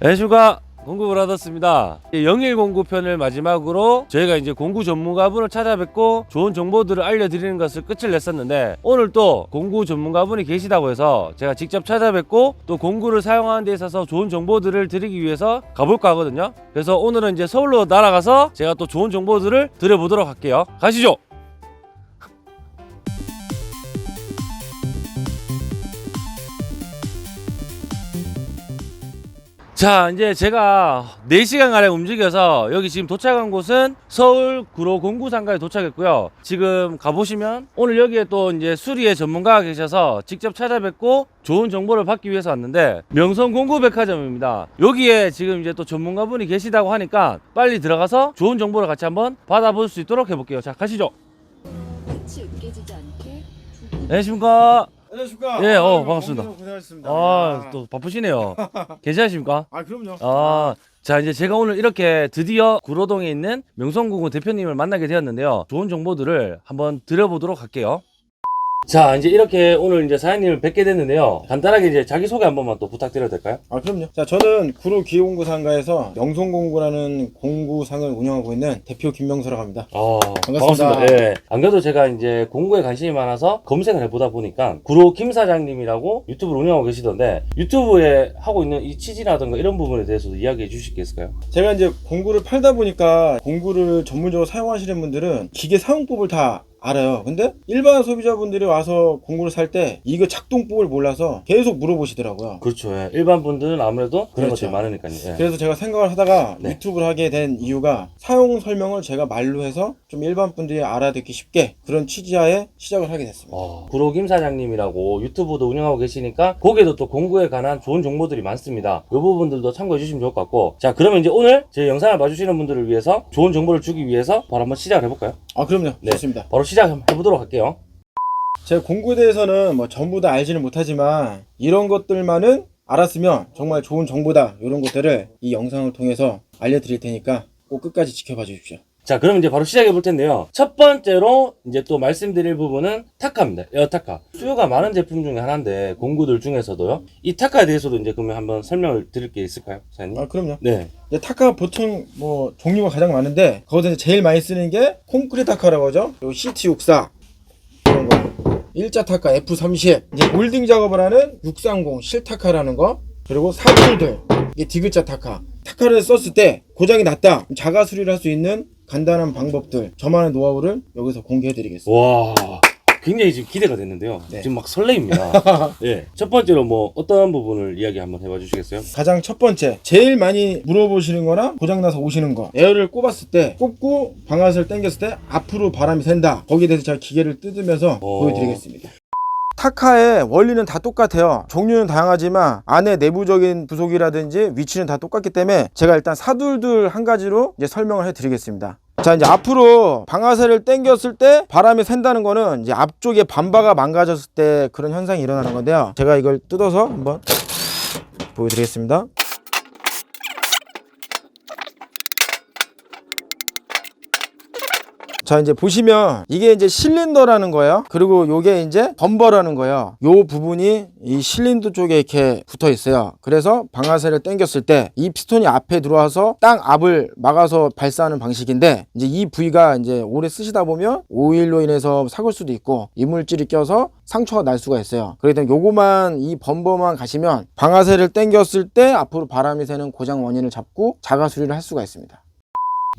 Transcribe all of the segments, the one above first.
안녕하십니까, 공구 브라더스입니다. 0109 편을 마지막으로 저희가 이제 공구 전문가분을 찾아뵙고 좋은 정보들을 알려드리는 것을 끝을 냈었는데, 오늘 또 공구 전문가분이 계시다고 해서 제가 직접 찾아뵙고 또 공구를 사용하는 데 있어서 좋은 정보들을 드리기 위해서 가볼까 하거든요. 그래서 오늘은 이제 서울로 날아가서 제가 또 좋은 정보들을 드려보도록 할게요. 가시죠. 자, 이제 제가 4시간가량 움직여서 여기 지금 도착한 곳은 서울 구로 공구상가에 도착했고요. 지금 가보시면 오늘 여기에 또 이제 수리의 전문가가 계셔서 직접 찾아뵙고 좋은 정보를 받기 위해서 왔는데, 명성 공구백화점입니다. 여기에 지금 이제 또 전문가분이 계시다고 하니까 빨리 들어가서 좋은 정보를 같이 한번 받아볼 수 있도록 해볼게요. 자, 가시죠. 끝이 으깨지지 않게. 안녕하십니까. 안녕하십니까. 예, 반갑습니다. 고생하셨습니다. 또 바쁘시네요. 괜찮으십니까? 그럼요. 자, 이제 제가 오늘 이렇게 드디어 구로동에 있는 명성공구 대표님을 만나게 되었는데요. 좋은 정보들을 한번 드려보도록 할게요. 자, 이제 이렇게 오늘 이제 사장님을 뵙게 됐는데요. 간단하게 이제 자기소개 한 번만 또 부탁드려도 될까요? 그럼요. 자, 저는 구로 기계공구상가에서 명성공구라는 공구상을 운영하고 있는 대표 김명서라고 합니다. 반갑습니다. 예. 안 그래도 제가 이제 공구에 관심이 많아서 검색을 해보다 보니까 구로 김 사장님이라고 유튜브를 운영하고 계시던데, 유튜브에 하고 있는 이 취지라든가 이런 부분에 대해서도 이야기해 주실 게 있을까요? 제가 이제 공구를 팔다 보니까 공구를 전문적으로 사용하시는 분들은 기계 사용법을 다 알아요. 근데 일반 소비자분들이 와서 공구를 살 때 이거 작동법을 몰라서 계속 물어보시더라고요. 그렇죠. 예. 일반 분들은 아무래도 그런 그렇죠. 것들이 많으니까요. 예. 그래서 제가 생각을 하다가 네. 유튜브를 하게 된 이유가 사용 설명을 제가 말로 해서 좀 일반 분들이 알아듣기 쉽게, 그런 취지하에 시작을 하게 됐습니다. 구로 김 사장님이라고 유튜브도 운영하고 계시니까 거기에도 또 공구에 관한 좋은 정보들이 많습니다. 이 부분들도 참고해 주시면 좋을 것 같고, 자, 그러면 이제 오늘 제 영상을 봐주시는 분들을 위해서 좋은 정보를 주기 위해서 바로 한번 시작을 해볼까요? 그럼요. 네. 좋습니다. 바로 시작해보도록 할게요. 제가 공구에 대해서는 뭐 전부 다 알지는 못하지만 이런 것들만은 알았으면 정말 좋은 정보다, 이런 것들을 이 영상을 통해서 알려드릴 테니까 꼭 끝까지 지켜봐 주십시오. 자, 그럼 이제 바로 시작해 볼 텐데요. 첫 번째로 이제 또 말씀드릴 부분은 타카입니다. 에어타카. 수요가 많은 제품 중에 하나인데, 공구들 중에서도요. 이 타카에 대해서도 이제 그러면 한번 설명을 드릴 게 있을까요, 사장님? 그럼요. 네. 이제 타카 보통 뭐 종류가 가장 많은데, 거기서 제일 많이 쓰는 게 콘크리트 타카라고 하죠. 그리고 CT64 이런 거, 일자 타카 F30, 이제 몰딩 작업을 하는 630 실타카라는 거, 그리고 사줄들, 이게 디귿자 타카. 타카를 썼을 때 고장이 났다, 자가 수리를 할 수 있는 간단한 방법들, 저만의 노하우를 여기서 공개해 드리겠습니다. 와, 굉장히 지금 기대가 됐는데요. 네. 지금 막 설레입니다. 예. 첫 번째로 뭐 어떤 부분을 이야기 한번 해봐 주시겠어요? 가장 첫 번째, 제일 많이 물어보시는 거나 고장나서 오시는 거, 에어를 꼽았을 때, 꼽고 방아쇠를 당겼을 때 앞으로 바람이 샌다. 거기에 대해서 제가 기계를 뜯으면서 보여드리겠습니다. 타카의 원리는 다 똑같아요. 종류는 다양하지만 안에 내부적인 부속이라든지 위치는 다 똑같기 때문에 제가 일단 사둘둘 한 가지로 이제 설명을 해 드리겠습니다. 자, 이제 앞으로 방아쇠를 당겼을 때 바람이 샌다는 거는 이제 앞쪽에 반바가 망가졌을 때 그런 현상이 일어나는 건데요. 제가 이걸 뜯어서 한번 보여드리겠습니다. 자, 이제 보시면 이게 이제 실린더라는 거예요. 그리고 요게 이제 범버라는 거예요. 요 부분이 이 실린더 쪽에 이렇게 붙어 있어요. 그래서 방아쇠를 당겼을 때 이 피스톤이 앞에 들어와서 땅 앞을 막아서 발사하는 방식인데, 이제 이 부위가 이제 오래 쓰시다 보면 오일로 인해서 삭을 수도 있고 이물질이 껴서 상처가 날 수가 있어요. 그렇기 때문에 요거만, 이 범버만 가시면 방아쇠를 당겼을 때 앞으로 바람이 새는 고장 원인을 잡고 자가 수리를 할 수가 있습니다.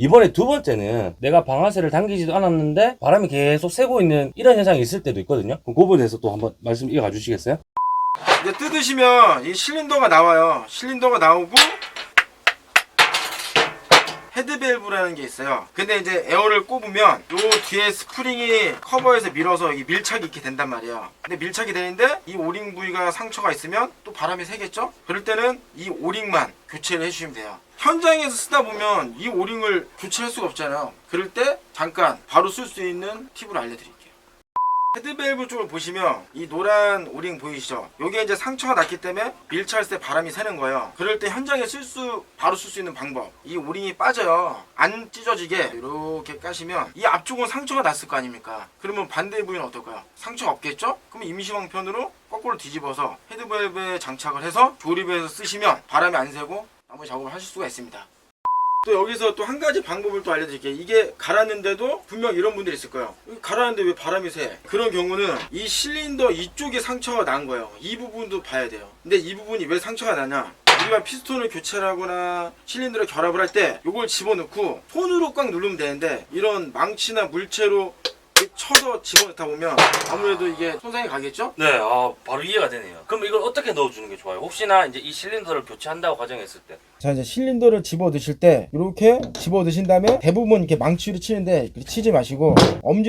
이번에 두 번째는 내가 방아쇠를 당기지도 않았는데 바람이 계속 새고 있는 이런 현상이 있을 때도 있거든요. 그럼 그 부분에 대해서 또 한번 말씀 이어가 주시겠어요? 이제 뜯으시면 이 실린더가 나와요. 실린더가 나오고 헤드밸브라는 게 있어요. 근데 이제 에어를 꼽으면 요 뒤에 스프링이 커버에서 밀어서 이 밀착이 있게 된단 말이에요. 근데 밀착이 되는데 이 오링 부위가 상처가 있으면 또 바람이 새겠죠? 그럴 때는 이 오링만 교체를 해주시면 돼요. 현장에서 쓰다 보면 이 오링을 교체할 수가 없잖아요. 그럴 때 잠깐 바로 쓸 수 있는 팁을 알려드릴게요. 헤드밸브 쪽을 보시면 이 노란 오링 보이시죠? 요게 이제 상처가 났기 때문에 밀착했을 때 바람이 새는 거예요. 그럴 때 현장에 바로 쓸 수 있는 방법, 이 오링이 빠져요. 안 찢어지게 이렇게 까시면 이 앞쪽은 상처가 났을 거 아닙니까? 그러면 반대 부위는 어떨까요? 상처가 없겠죠? 그럼 임시방편으로 거꾸로 뒤집어서 헤드밸브에 장착을 해서 조립해서 쓰시면 바람이 안 새고 나머지 작업을 하실 수가 있습니다. 또 여기서 또 한 가지 방법을 또 알려드릴게요. 이게 갈았는데도 분명 이런 분들이 있을 거예요. 갈았는데 왜 바람이 새? 그런 경우는 이 실린더 이쪽에 상처가 난 거예요. 이 부분도 봐야 돼요. 근데 이 부분이 왜 상처가 나냐? 우리가 피스톤을 교체를 하거나 실린더를 결합을 할 때 이걸 집어넣고 손으로 꽉 누르면 되는데 이런 망치나 물체로 쳐서 집어넣다 보면 아무래도 이게 손상이 가겠죠? 네, 바로 이해가 되네요. 그럼 이걸 어떻게 넣어주는 게 좋아요? 혹시나 이제 이 실린더를 교체한다고 가정했을 때. 자, 이제 실린더를 집어 넣으실 때 이렇게 집어 넣으신 다음에 대부분 이렇게 망치로 치는데 치지 마시고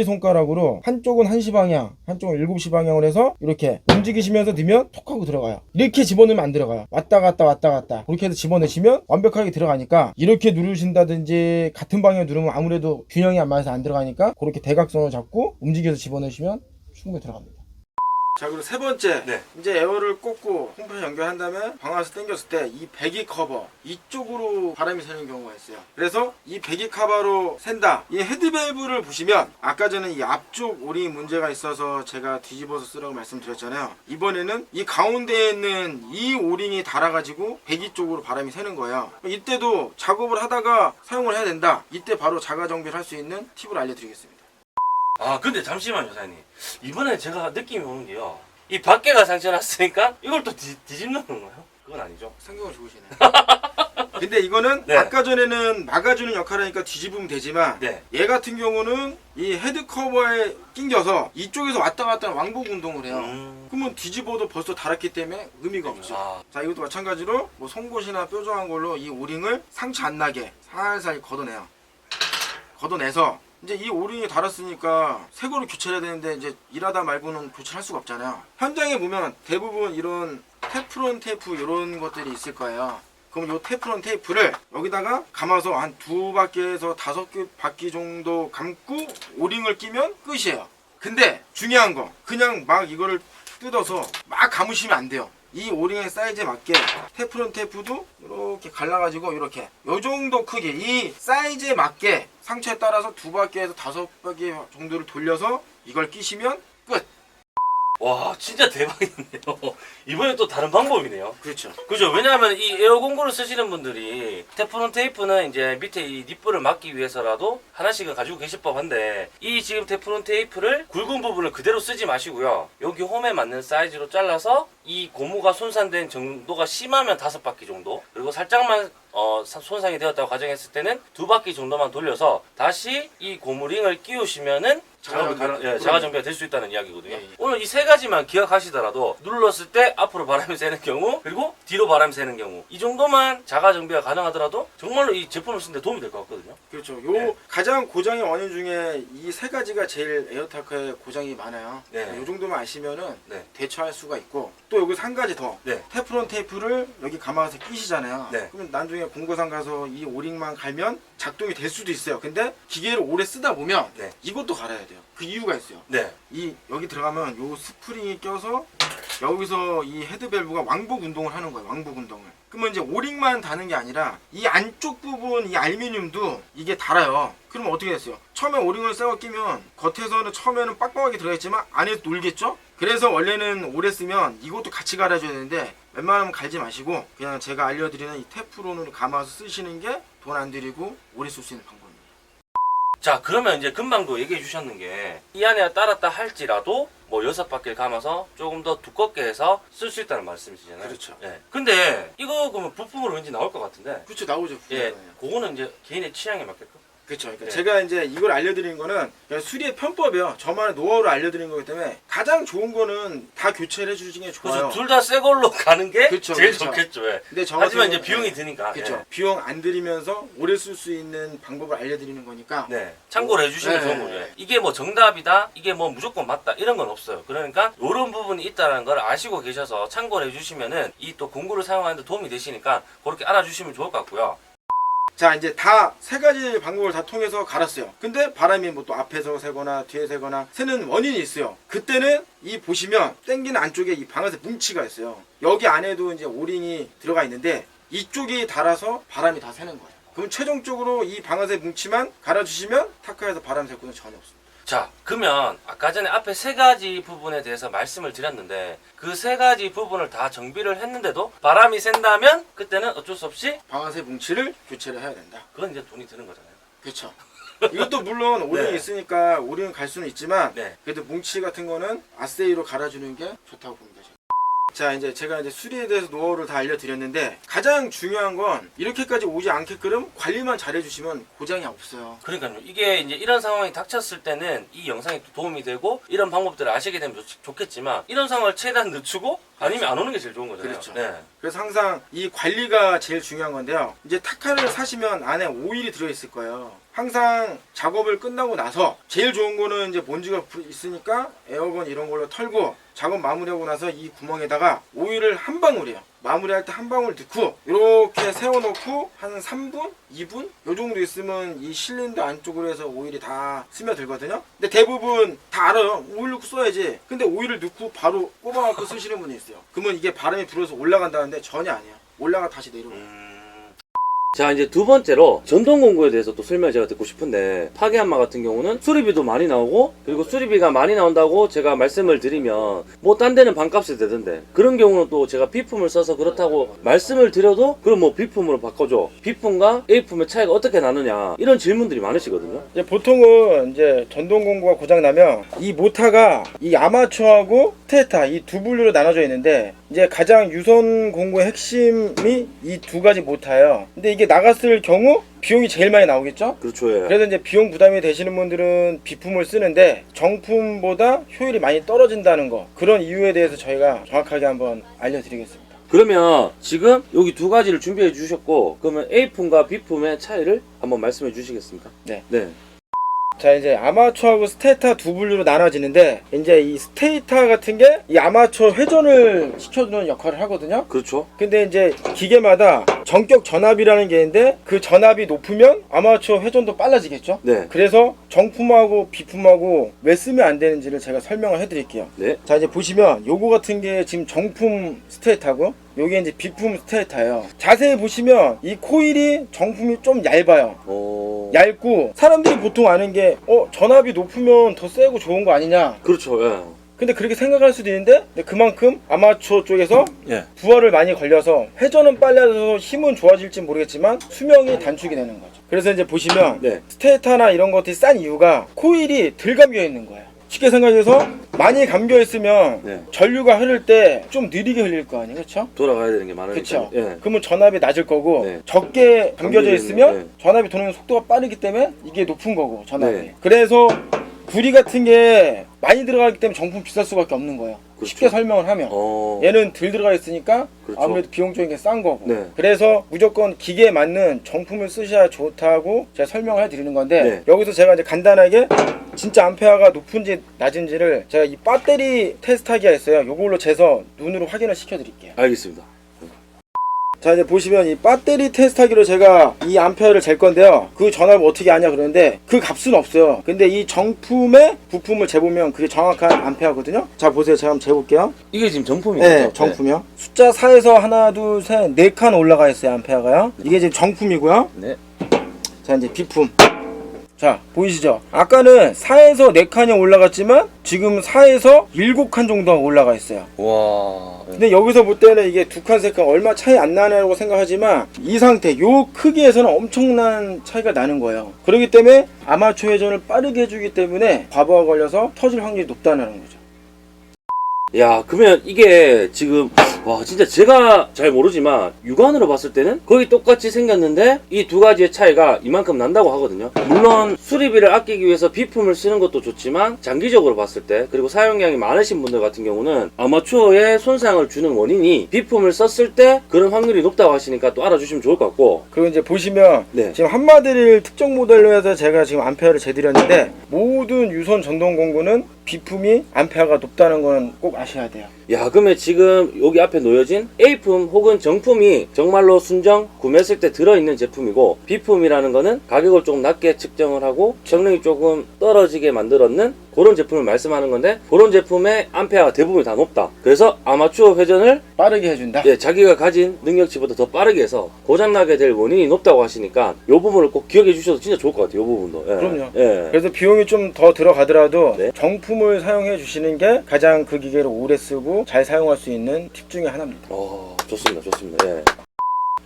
엄지손가락으로 한쪽은 1시 방향, 한쪽은 7시 방향으로 해서 이렇게 움직이시면서 넣으면 톡 하고 들어가요. 이렇게 집어넣으면 안 들어가요. 왔다 갔다 왔다 갔다 그렇게 해서 집어넣으시면 완벽하게 들어가니까 이렇게 누르신다든지 같은 방향 누르면 아무래도 균형이 안 맞아서 안 들어가니까 그렇게 대각선으로 잡고 움직여서 집어넣으시면 충분히 들어갑니다. 자, 그리고 세 번째, 네. 이제 에어를 꽂고 홈프레셔 연결한 다음에 방아쇠 당겼을 때 이 배기 커버 이쪽으로 바람이 새는 경우가 있어요. 그래서 이 배기 커버로 샌다. 이 헤드밸브를 보시면 아까 전에 이 앞쪽 오링이 문제가 있어서 제가 뒤집어서 쓰라고 말씀드렸잖아요. 이번에는 이 가운데에 있는 이 오링이 닳아가지고 배기 쪽으로 바람이 새는 거예요. 이때도 작업을 하다가 사용을 해야 된다. 이때 바로 자가 정비를 할 수 있는 팁을 알려드리겠습니다. 근데 잠시만요, 사장님. 이번에 제가 느낌이 오는 게요. 이 밖에가 상처 났으니까 이걸 또 뒤집는 건가요? 그건 아니죠. 성격은 좋으시네. 근데 이거는 네. 아까 전에는 막아주는 역할을 하니까 뒤집으면 되지만 네. 얘 같은 경우는 이 헤드 커버에 낑겨서 이쪽에서 왔다 갔다 왕복 운동을 해요. 그러면 뒤집어도 벌써 닳았기 때문에 의미가 없죠. 자, 이것도 마찬가지로 뭐 송곳이나 뾰족한 걸로 이 오링을 상처 안 나게 살살 걷어내요. 걷어내서 이제 이 오링이 닳았으니까 새 거로 교체를 해야 되는데 이제 일하다 말고는 교체를 할 수가 없잖아요. 현장에 보면 대부분 이런 테프론 테이프 이런 것들이 있을 거예요. 그럼 이 테프론 테이프를 여기다가 감아서 한 2바퀴에서 5바퀴 정도 감고 오링을 끼면 끝이에요. 근데 중요한 거 그냥 막 이거를 뜯어서 막 감으시면 안 돼요. 이 오링의 사이즈에 맞게 테프론 테이프도 이렇게 갈라가지고 이렇게 요 정도 크기 이 사이즈에 맞게 상처에 따라서 2바퀴에서 5바퀴 정도를 돌려서 이걸 끼시면 끝. 와, 진짜 대박이네요. 이번에 또 다른 방법이네요. 그렇죠. 그죠? 왜냐하면 이 에어 공구를 쓰시는 분들이 테프론 테이프는 이제 밑에 이 닛불을 막기 위해서라도 하나씩은 가지고 계실 법한데 이 지금 테프론 테이프를 굵은 부분을 그대로 쓰지 마시고요. 여기 홈에 맞는 사이즈로 잘라서 이 고무가 손상된 정도가 심하면 5바퀴 정도, 그리고 살짝만 손상이 되었다고 가정했을 때는 2바퀴 정도만 돌려서 다시 이 고무링을 끼우시면은 자가 정비가 될 수 있다는 이야기거든요. 예. 오늘 이 세 가지만 기억하시더라도 눌렀을 때 앞으로 바람이 새는 경우, 그리고 뒤로 바람이 새는 경우, 이 정도만 자가 정비가 가능하더라도 정말로 이 제품을 쓰는데 도움이 될 것 같거든요. 그렇죠. 요 네. 가장 고장의 원인 중에 이 세 가지가 제일 에어타크의 고장이 많아요. 네. 요 정도만 아시면은 네. 대처할 수가 있고, 또 여기서 한 가지 더. 네. 테프론 테이프를 여기 감아서 끼시잖아요. 네. 그러면 나중에 공구상 가서 이 오링만 갈면 작동이 될 수도 있어요. 근데 기계를 오래 쓰다 보면 네. 이것도 갈아야 돼요. 그 이유가 있어요. 네. 이 여기 들어가면 요 스프링이 껴서 여기서 이 헤드밸브가 왕복 운동을 하는 거예요. 왕복 운동을. 그러면 이제 오링만 다는 게 아니라 이 안쪽 부분 이 알루미늄도 이게 달아요. 그러면 어떻게 됐어요? 처음에 오링을 새거 끼면 겉에서는 처음에는 빡빡하게 들어있지만 안에서 놀겠죠? 그래서 원래는 오래 쓰면 이것도 같이 갈아줘야 되는데 웬만하면 갈지 마시고 그냥 제가 알려드리는 이 테프론으로 감아서 쓰시는 게 돈 안 들이고 오래 쓸 수 있는 방법입니다. 자, 그러면 이제 금방도 얘기해 주셨는 게 이 안에 따랐다 할지라도 뭐 6바퀴를 감아서 조금 더 두껍게 해서 쓸 수 있다는 말씀이시잖아요. 그렇죠. 예. 근데 이거 그러면 부품으로 왠지 나올 것 같은데. 그렇죠, 나오죠. 예. 그거는 이제 개인의 취향에 맞게끔. 그렇죠. 그러니까 네. 제가 이제 이걸 알려드리는 거는 그냥 수리의 편법이요. 저만의 노하우를 알려드리는 거기 때문에 가장 좋은 거는 다 교체를 해주시는 게 좋아요. 그래서 둘 다 새 걸로 가는 게 그쵸, 제일 그쵸. 좋겠죠. 예. 근데 저 하지만 같은 이제 비용이 경우는- 드니까. 그렇죠. 예. 비용 안 들이면서 오래 쓸 수 있는 방법을 알려드리는 거니까. 네. 참고를 해주시면 네. 좋은 거죠. 예. 이게 뭐 정답이다, 이게 뭐 무조건 맞다 이런 건 없어요. 그러니까 이런 부분이 있다는 걸 아시고 계셔서 참고를 해주시면은 이 또 공구를 사용하는데 도움이 되시니까 그렇게 알아주시면 좋을 것 같고요. 자, 이제 다 세 가지 방법을 다 통해서 갈았어요. 근데 바람이 뭐 또 앞에서 새거나 뒤에 새거나 새는 원인이 있어요. 그때는 이 보시면 당기는 안쪽에 이 방아쇠 뭉치가 있어요. 여기 안에도 이제 오링이 들어가 있는데 이쪽이 닳아서 바람이 다 새는 거예요. 그럼 최종적으로 이 방아쇠 뭉치만 갈아주시면 타카에서 바람 쐴 곳은 전혀 없습니다. 자, 그러면 아까 전에 앞에 세 가지 부분에 대해서 말씀을 드렸는데 그 세 가지 부분을 다 정비를 했는데도 바람이 샌다면 그때는 어쩔 수 없이 방아쇠 뭉치를 교체를 해야 된다. 그건 이제 돈이 드는 거잖아요. 그렇죠. 이것도 물론 오링이 네. 있으니까 오링은 갈 수는 있지만 네. 그래도 뭉치 같은 거는 아세이로 갈아주는 게 좋다고 봅니다. 자, 이제 제가 이제 수리에 대해서 노하우를 다 알려드렸는데 가장 중요한 건 이렇게까지 오지 않게끔 관리만 잘해주시면 고장이 없어요. 그러니까요. 이게 이제 이런 상황이 닥쳤을 때는 이 영상이 또 도움이 되고 이런 방법들을 아시게 되면 좋겠지만 이런 상황을 최대한 늦추고 아니면 안 오는 게 제일 좋은 거잖아요. 그렇죠. 네. 그래서 항상 이 관리가 제일 중요한 건데요. 이제 타카를 사시면 안에 오일이 들어있을 거예요. 항상 작업을 끝나고 나서 제일 좋은 거는 이제 먼지가 있으니까 에어건 이런 걸로 털고 작업 마무리하고 나서 이 구멍에다가 오일을 한 방울이요. 마무리할 때 한 방울 넣고 이렇게 세워놓고 한 3분? 2분? 요 정도 있으면 이 실린더 안쪽으로 해서 오일이 다 스며들거든요. 근데 대부분 다 알아요. 오일 넣고 써야지. 근데 오일을 넣고 바로 꼽아갖고 쓰시는 분이 있어요. 그러면 이게 바람이 불어서 올라간다는데 전혀 아니에요. 올라가 다시 내려가요. 자, 이제 두 번째로 전동 공구에 대해서 또 설명을 제가 듣고 싶은데 파괴한마 같은 경우는 수리비도 많이 나오고 그리고 수리비가 많이 나온다고 제가 말씀을 드리면 뭐 딴 데는 반값이 되던데 그런 경우는 또 제가 B품을 써서 그렇다고 말씀을 드려도 그럼 뭐 B품으로 바꿔줘, B품과 A품의 차이가 어떻게 나느냐 이런 질문들이 많으시거든요. 이제 보통은 이제 전동 공구가 고장 나면 이 모터가 이 아마추어하고 스테타 이 두 분류로 나눠져 있는데 이제 가장 유선 공구의 핵심이 이 두 가지 모터예요. 근데 이게 나갔을 경우 비용이 제일 많이 나오겠죠? 그렇죠. 예. 그래서 이제 비용 부담이 되시는 분들은 비품을 쓰는데 정품보다 효율이 많이 떨어진다는 거 그런 이유에 대해서 저희가 정확하게 한번 알려드리겠습니다. 그러면 지금 여기 두 가지를 준비해 주셨고 그러면 A품과 B품의 차이를 한번 말씀해 주시겠습니까? 네. 네. 자, 이제 아마추어하고 스테이터 두 분류로 나눠지는데 이제 이 스테이터 같은 게 이 아마추어 회전을 시켜주는 역할을 하거든요. 그렇죠. 근데 이제 기계마다 전격 전압이라는 게 있는데 그 전압이 높으면 아마추어 회전도 빨라지겠죠. 네. 그래서 정품하고 비품하고 왜 쓰면 안 되는지를 제가 설명을 해드릴게요. 네. 자, 이제 보시면 요거 같은 게 지금 정품 스테이터고 요게 이제 비품 스테이터예요. 자세히 보시면 이 코일이 정품이 좀 얇아요. 얇고 사람들이 보통 아는 게 전압이 높으면 더 세고 좋은 거 아니냐. 그렇죠. 예. 근데 그렇게 생각할 수도 있는데 그만큼 아마추어 쪽에서 예. 부하를 많이 걸려서 회전은 빨라져서 힘은 좋아질지 모르겠지만 수명이 단축이 되는 거죠. 그래서 이제 보시면 네. 스테이터나 이런 것들이 싼 이유가 코일이 덜 감겨 있는 거예요. 쉽게 생각해서 많이 감겨 있으면 네. 전류가 흐를 때 좀 느리게 흘릴 거 아니에요, 그렇죠? 돌아가야 되는 게 많으니까. 그렇죠. 예. 그러면 전압이 낮을 거고 네. 적게 감겨져 감겨져 있으면 있는, 전압이 도는 속도가 빠르기 때문에 이게 높은 거고 전압이. 네. 그래서 구리 같은 게 많이 들어가기 때문에 정품 비쌀 수밖에 없는 거예요. 그렇죠. 쉽게 설명을 하면. 얘는 덜 들어가 있으니까 그렇죠. 아무래도 비용적인 게 싼 거고. 네. 그래서 무조건 기계에 맞는 정품을 쓰셔야 좋다고 제가 설명을 해드리는 건데 네. 여기서 제가 이제 간단하게 진짜 암페어가 높은지 낮은지를 제가 이 배터리 테스트하기가 있어요. 요걸로 재서 눈으로 확인을 시켜드릴게요. 알겠습니다. 자, 이제 보시면 이 배터리 테스트하기로 제가 이 암페어를 잴 건데요. 그 전압을 어떻게 아냐 그러는데 그 값은 없어요. 근데 이 정품의 부품을 재보면 그게 정확한 암페어거든요. 자, 보세요. 제가 한번 재볼게요. 이게 지금 정품이죠? 네, 정품이요. 숫자 4에서 하나, 둘, 셋, 4칸 올라가 있어요. 암페어가요. 이게 지금 정품이고요. 네. 자, 이제 비품. 자, 보이시죠? 아까는 4에서 4칸이 올라갔지만 지금 4에서 7칸 정도가 올라가 있어요. 와. 근데 여기서 볼 때는 이게 2칸, 3칸 얼마 차이 안 나냐고 생각하지만 이 상태, 요 크기에서는 엄청난 차이가 나는 거예요. 그렇기 때문에 아마추어 회전을 빠르게 해주기 때문에 과부하 걸려서 터질 확률이 높다는 거죠. 야, 그러면 이게 지금 와 진짜 제가 잘 모르지만 육안으로 봤을 때는 거의 똑같이 생겼는데 이 두 가지의 차이가 이만큼 난다고 하거든요. 물론 수리비를 아끼기 위해서 비품을 쓰는 것도 좋지만 장기적으로 봤을 때, 그리고 사용량이 많으신 분들 같은 경우는 아마추어에 손상을 주는 원인이 비품을 썼을 때 그런 확률이 높다고 하시니까 또 알아주시면 좋을 것 같고. 그리고 이제 보시면 네. 지금 한마디를 특정 모델로 해서 제가 지금 암페어를 재드렸는데, 모든 유선 전동 공구는 비품이 암페어가 높다는 건 꼭 아셔야 돼요. 야, 그러면 지금 여기 앞에 놓여진 A품 혹은 정품이 정말로 순정 구매했을 때 들어있는 제품이고, B품이라는 거는 가격을 조금 낮게 측정을 하고 성능이 조금 떨어지게 만들었는 그런 제품을 말씀하는 건데, 그런 제품의 암페어가 대부분 다 높다. 그래서 아마추어 회전을 빠르게 해준다. 예, 자기가 가진 능력치보다 더 빠르게 해서 고장나게 될 원인이 높다고 하시니까 이 부분을 꼭 기억해 주셔도 진짜 좋을 것 같아요. 이 부분도. 예. 그럼요. 예. 그래서 비용이 좀 더 들어가더라도 네. 정품을 사용해 주시는 게 가장 그 기계를 오래 쓰고 잘 사용할 수 있는 팁 중에 하나입니다. 좋습니다. 좋습니다. 예.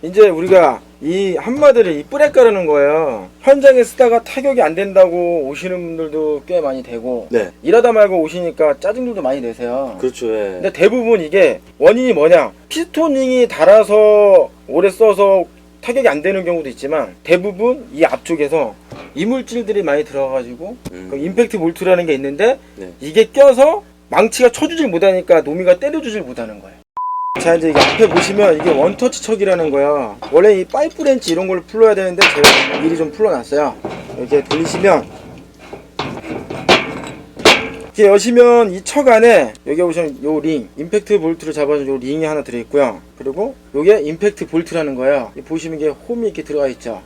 이제 우리가 이 한마디를 이 뿔에 까르는 거예요. 현장에 쓰다가 타격이 안 된다고 오시는 분들도 꽤 많이 되고, 네. 일하다 말고 오시니까 짜증들도 많이 내세요. 그렇죠. 예. 근데 대부분 이게 원인이 뭐냐, 피스토닝이 닳아서 오래 써서 타격이 안 되는 경우도 있지만, 대부분 이 앞쪽에서 이물질들이 많이 들어가가지고 그 임팩트 볼트라는 게 있는데, 네. 이게 껴서 망치가 쳐주질 못하니까 노미가 때려주질 못하는 거예요. 자, 이제 이게 앞에 보시면 이게 원터치 척이라는 거야. 원래 이 파이프 렌치 이런 걸 풀러야 되는데 제가 미리 좀 풀러놨어요. 이렇게 돌리시면, 이렇게 여시면 이 척 안에 여기 보시면 요 링, 임팩트 볼트를 잡아준 요 링이 하나 들어있고요. 그리고 요게 임팩트 볼트라는 거예요. 보시면 이게 홈이 이렇게 들어가 있죠.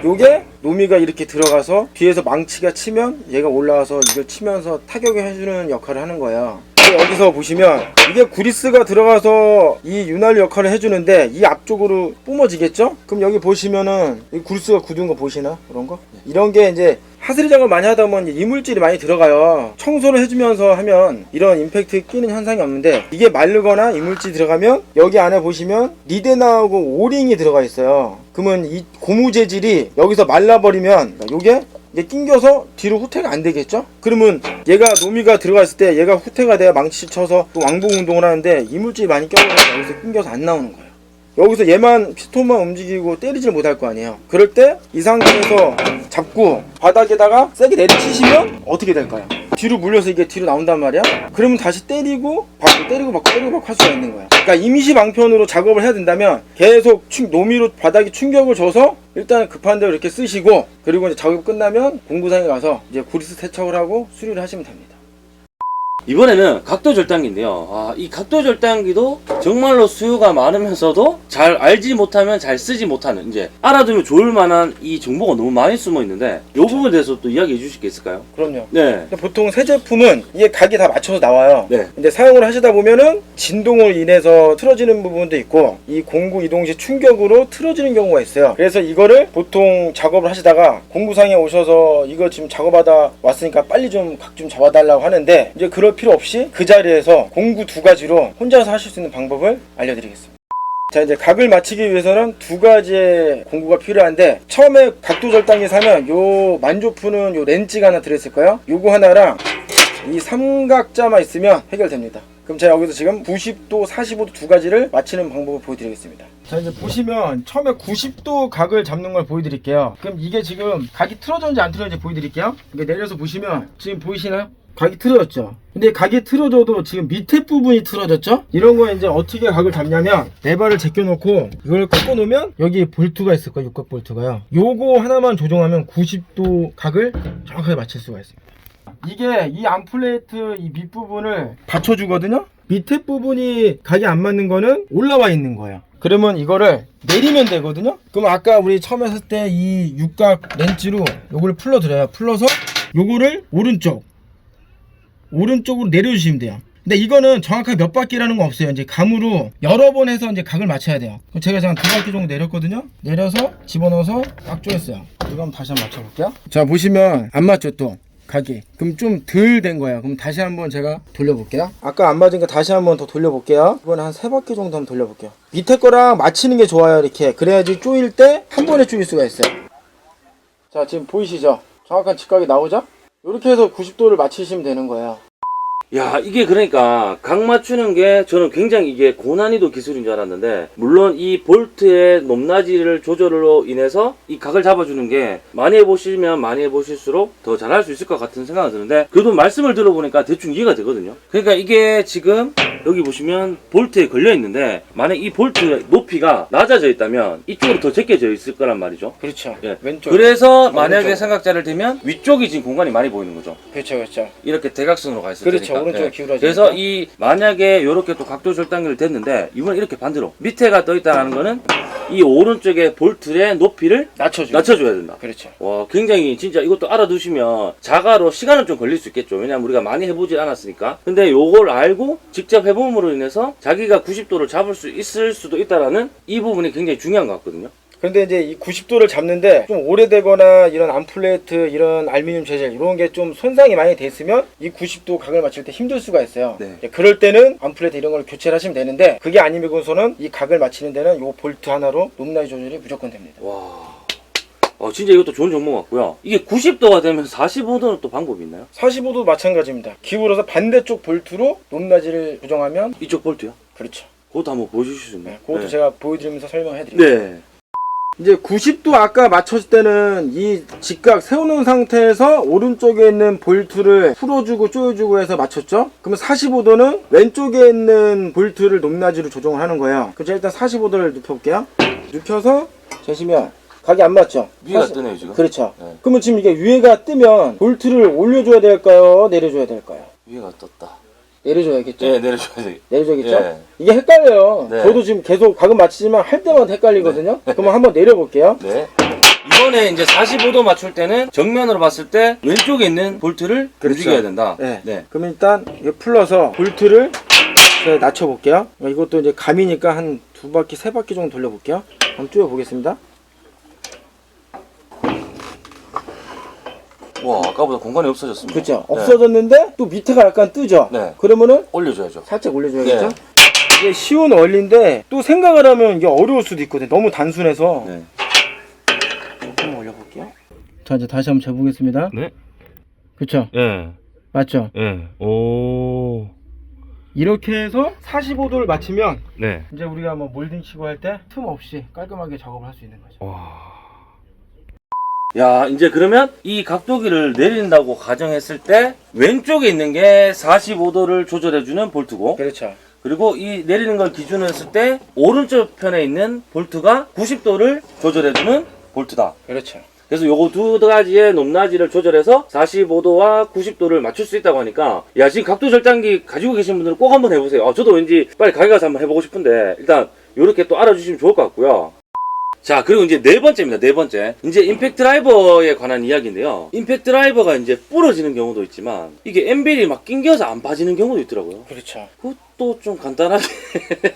요게 노미가 이렇게 들어가서 뒤에서 망치가 치면 얘가 올라와서 이걸 치면서 타격을 해주는 역할을 하는 거예요. 여기서 보시면 이게 구리스가 들어가서 이 윤활유 역할을 해주는데, 이 앞쪽으로 뿜어지겠죠? 그럼 여기 보시면은 이 구리스가 굳은 거 보시나? 그런 거? 이런 게 이제 하스리 작업을 많이 하다 보면 이물질이 많이 들어가요. 청소를 해주면서 하면 이런 임팩트 끼는 현상이 없는데, 이게 마르거나 이물질 들어가면 여기 안에 보시면 리데나하고 오링이 들어가 있어요. 그러면 이 고무 재질이 여기서 말라버리면 요게 이게 낑겨서 뒤로 후퇴가 안 되겠죠? 그러면 얘가 노미가 들어갔을 때 얘가 후퇴가 돼야 망치 쳐서 또 왕복 운동을 하는데, 이물질이 많이 껴서 여기서 낑겨서 안 나오는 거예요. 여기서 얘만 피스톤만 움직이고 때리질 못할 거 아니에요. 그럴 때 이 상태에서 잡고 바닥에다가 세게 내리치시면 어떻게 될까요? 뒤로 물려서 이게 뒤로 나온단 말이야. 그러면 다시 때리고 받고 때리고 받고 때리고 받고 할 수가 있는 거야. 그러니까 임시 방편으로 작업을 해야 된다면 계속 노미로 바닥에 충격을 줘서 일단 급한 대로 이렇게 쓰시고, 그리고 이제 작업 끝나면 공구상에 가서 이제 구리스 세척을 하고 수리를 하시면 됩니다. 이번에는 각도 절단기인데요. 아, 이 각도 절단기도 정말로 수요가 많으면서도 잘 알지 못하면 잘 쓰지 못하는, 이제 알아두면 좋을 만한 이 정보가 너무 많이 숨어 있는데, 이 부분에 대해서 또 이야기해 주실 게 있을까요? 그럼요. 네. 보통 새 제품은 이게 각이 다 맞춰서 나와요. 네. 근데 사용을 하시다 보면은 진동을 인해서 틀어지는 부분도 있고, 이 공구 이동 시 충격으로 틀어지는 경우가 있어요. 그래서 이거를 보통 작업을 하시다가 공구상에 오셔서 이거 지금 작업하다 왔으니까 빨리 좀 각 좀 잡아달라고 하는데, 이제 그럴 필요 없이 그 자리에서 공구 두 가지로 혼자서 하실 수 있는 방법을 알려드리겠습니다. 자, 이제 각을 맞추기 위해서는 두 가지의 공구가 필요한데, 처음에 각도 절단기 사면 요 만조프는 요 렌치가 하나 들어있을 거예요. 요거 하나랑 이 삼각자만 있으면 해결됩니다. 그럼 제가 여기서 지금 90도, 45도 두 가지를 맞추는 방법을 보여드리겠습니다. 자, 이제 보시면 처음에 90도 각을 잡는 걸 보여드릴게요. 그럼 이게 지금 각이 틀어졌는지 안 틀어졌는지 보여드릴게요. 이게 내려서 보시면 지금 보이시나요? 각이 틀어졌죠. 근데 각이 틀어져도 지금 밑에 부분이 틀어졌죠. 이런 거에 이제 어떻게 각을 잡냐면, 레버를 제껴놓고 이걸 꺾어 놓으면 여기 볼트가 있을 거예요. 육각 볼트가요. 요거 하나만 조정하면 90도 각을 정확하게 맞출 수가 있습니다. 이게 이 암플레이트 이 밑부분을 받쳐주거든요. 밑에 부분이 각이 안 맞는 거는 올라와 있는 거예요. 그러면 이거를 내리면 되거든요. 그럼 아까 우리 처음 했을 때 이 육각 렌치로 요거를 풀어드려요. 풀어서 요거를 오른쪽으로 내려주시면 돼요. 근데 이거는 정확하게 몇 바퀴라는 거 없어요. 이제 감으로 여러 번 해서 이제 각을 맞춰야 돼요. 그럼 제가 지금 두 바퀴 정도 내렸거든요. 내려서 집어넣어서 딱 조였어요. 이거 한번 다시 한번 맞춰볼게요. 자, 보시면 안 맞죠, 또 각이. 그럼 좀 덜 된 거예요. 그럼 다시 한번 제가 돌려볼게요. 아까 안 맞은 거 다시 한번 더 돌려볼게요. 이번에 한 3바퀴 정도 한번 돌려볼게요. 밑에 거랑 맞추는 게 좋아요. 이렇게 그래야지 조일 때 한 번에 조일 수가 있어요. 자, 지금 보이시죠? 정확한 직각이 나오죠? 이렇게 해서 90도를 맞추시면 되는 거예요. 야, 이게 그러니까 각 맞추는 게 저는 굉장히 이게 고난이도 기술인 줄 알았는데, 물론 이 볼트의 높낮이를 조절로 인해서 이 각을 잡아주는 게 많이 해보시면 많이 해보실수록 더 잘할 수 있을 것 같은 생각이 드는데, 그래도 말씀을 들어보니까 대충 이해가 되거든요. 그러니까 이게 지금 여기 보시면 볼트에 걸려 있는데, 만약 이 볼트 높이가 낮아져 있다면 이쪽으로 더 제껴져 있을 거란 말이죠. 그렇죠. 예. 왼쪽. 그래서 만약에 오른쪽. 삼각자를 대면 위쪽이 지금 공간이 많이 보이는 거죠. 그렇죠, 그렇죠. 이렇게 대각선으로 가 있을 그렇죠. 테니까. 오른쪽에 예. 기울어지니까. 그래서 이 만약에 이렇게 또 각도 절단기를 댔는데, 이번엔 이렇게 반대로 밑에가 떠 있다는 거는 이 오른쪽에 볼트의 높이를 낮춰줘야 된다. 그렇죠. 와, 굉장히 진짜 이것도 알아두시면 자가로 시간은 좀 걸릴 수 있겠죠. 왜냐면 우리가 많이 해보질 않았으니까. 근데 요걸 알고 직접 해봄으로 인해서 자기가 90도를 잡을 수 있을 수도 있다라는 이 부분이 굉장히 중요한 것 같거든요. 근데 이제 이 90도를 잡는데 좀 오래되거나 이런 암플레이트, 이런 알루미늄 재질 이런 게 좀 손상이 많이 됐으면 이 90도 각을 맞출 때 힘들 수가 있어요. 네. 그럴 때는 암플레이트 이런 걸 교체를 하시면 되는데, 그게 아니면서는 이 각을 맞추는 데는 요 볼트 하나로 높낮이 조절이 무조건 됩니다. 와, 진짜 이것도 좋은 정보 같고요. 이게 90도가 되면 45도는 또 방법이 있나요? 45도 마찬가지입니다. 기울어서 반대쪽 볼트로 높낮이를 조정하면 이쪽 볼트요? 그렇죠. 그것도 한번 보여주실 수 있나요? 네, 그것도 네. 제가 보여드리면서 설명해 드릴게요. 네. 이제 90도 아까 맞췄을 때는 이 직각 세우는 상태에서 오른쪽에 있는 볼트를 풀어주고 조여주고 해서 맞췄죠? 그러면 45도는 왼쪽에 있는 볼트를 높낮이로 조정을 하는 거예요. 그래서 일단 45도를 눕혀볼게요. 눕혀서 재시면 각이 안 맞죠? 위가 뜨네요 지금. 그렇죠. 네. 그러면 지금 이게 위에가 뜨면 볼트를 올려줘야 될까요? 내려줘야 될까요? 위가 떴다. 내려줘야겠죠? 네, 내려줘야 돼. 내려줘야겠죠? 예. 이게 헷갈려요. 네. 저도 지금 계속 각은 맞히지만 할 때마다 헷갈리거든요. 그러면 한번 내려볼게요. 네. 이번에 이제 45도 맞출 때는 정면으로 봤을 때 왼쪽에 있는 볼트를 그렇죠. 움직여야 된다. 네. 네. 그럼 일단 이거 풀러서 볼트를 제가 낮춰볼게요. 이것도 이제 감이니까 한 2바퀴, 3바퀴 정도 돌려볼게요. 한번 쪼여보겠습니다. 와, 아까보다 공간이 없어졌습니다. 그렇죠. 네. 없어졌는데 또 밑에가 약간 뜨죠. 네. 그러면은 올려줘야죠. 살짝 올려줘야겠죠. 네. 이게 쉬운 원리인데 또 생각을 하면 이게 어려울 수도 있거든요. 너무 단순해서. 네. 한번 올려볼게요. 자, 이제 다시 한번 재보겠습니다. 네. 그렇죠. 예. 맞죠? 예. 오. 이렇게 해서 45도를 맞추면 네. 이제 우리가 뭐 몰딩 치고 할 때 틈 없이 깔끔하게 작업을 할 수 있는 거죠. 와. 야, 이제 그러면 이 각도기를 내린다고 가정했을 때 왼쪽에 있는 게 45도를 조절해주는 볼트고, 그렇죠. 그리고 이 내리는 걸 기준으로 했을 때 오른쪽 편에 있는 볼트가 90도를 조절해주는 볼트다. 그렇죠. 그래서 요거 두 가지의 높낮이를 조절해서 45도와 90도를 맞출 수 있다고 하니까, 야, 지금 각도 절단기 가지고 계신 분들은 꼭 한번 해보세요. 저도 왠지 빨리 가게 가서 한번 해보고 싶은데, 일단 요렇게 또 알아주시면 좋을 것 같고요. 자, 그리고 이제 네 번째입니다. 네 번째. 이제 임팩트 드라이버에 관한 이야기인데요. 임팩트 드라이버가 이제 부러지는 경우도 있지만, 이게 엠빌이 막 낑겨서 안 빠지는 경우도 있더라고요. 그렇죠. 그것도 좀 간단하게